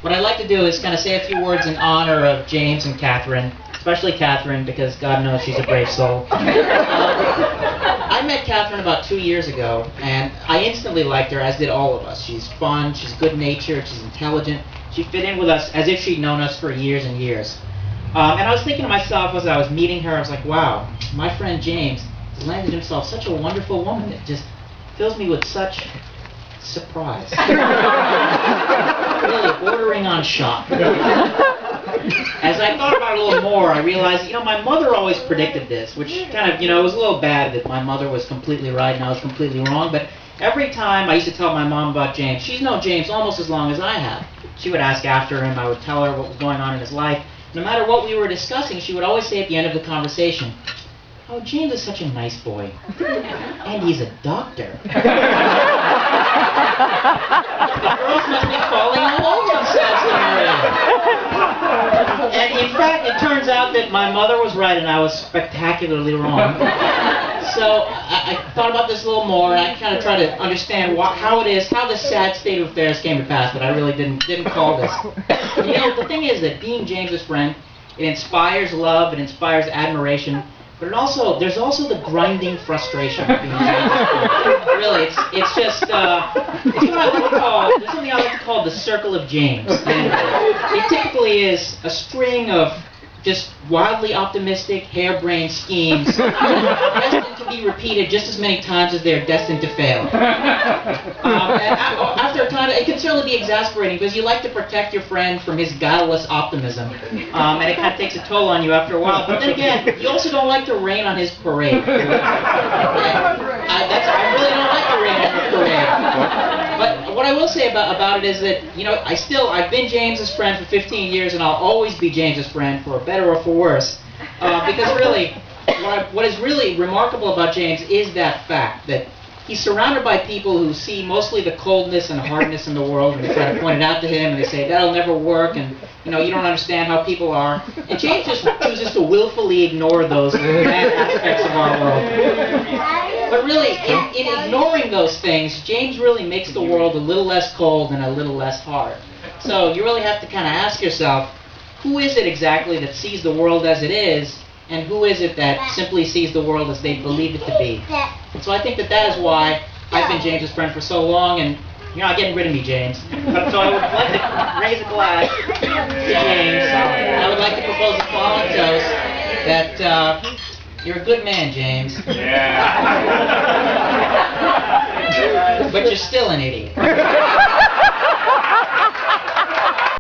what I'd like to do is kind of say a few words in honor of James and Katherine, especially Katherine, because God knows she's a brave soul. I met Katherine about 2 years ago, and I instantly liked her, as did all of us. She's fun, she's good-natured, she's intelligent. She fit in with us as if she'd known us for years and years. And I was thinking to myself as I was meeting her, I was like, wow, my friend James has landed himself such a wonderful woman. It just fills me with such surprise. Really bordering on shock. As I thought about it a little more, I realized, my mother always predicted this, which kind of, it was a little bad that my mother was completely right and I was completely wrong, but every time I used to tell my mom about James, she's known James almost as long as I have. She would ask after him, I would tell her what was going on in his life. No matter what we were discussing, she would always say at the end of the conversation, "Oh, James is such a nice boy. And he's a doctor." The girls must be falling all over themselves in the And in fact, it turns out that my mother was right and I was spectacularly wrong. So I thought about this a little more, and I kind of tried to understand how this sad state of affairs came to pass, but I really didn't call this. The thing is that being James's friend, it inspires love, it inspires admiration, but there's also the grinding frustration of being James's friend. Really, it's just it's what I like to call, there's something I like to call the circle of James. And it typically is a string of just wildly optimistic, harebrained schemes destined to be repeated just as many times as they're destined to fail. And after a time, it can certainly be exasperating because you like to protect your friend from his guileless optimism, and it kind of takes a toll on you after a while. But then again, you also don't like to rain on his parade. I really don't like to rain on his parade. But what I will say about it is that, I've been James's friend for 15 years, and I'll always be James's friend, for better or for worse. Because really, what is really remarkable about James is that fact that he's surrounded by people who see mostly the coldness and hardness in the world, and they try to point it out to him, and they say, that'll never work, and you don't understand how people are. And James just chooses to willfully ignore those bad aspects of our world. But really, in ignoring those things, James really makes the world a little less cold and a little less hard. So you really have to kind of ask yourself, who is it exactly that sees the world as it is, and who is it that simply sees the world as they believe it to be? And so I think that is why I've been James's friend for so long, and you're not getting rid of me, James. So I would like to raise a glass to James. I would like to propose a following toast that you're a good man, James. Yeah. But you're still an idiot.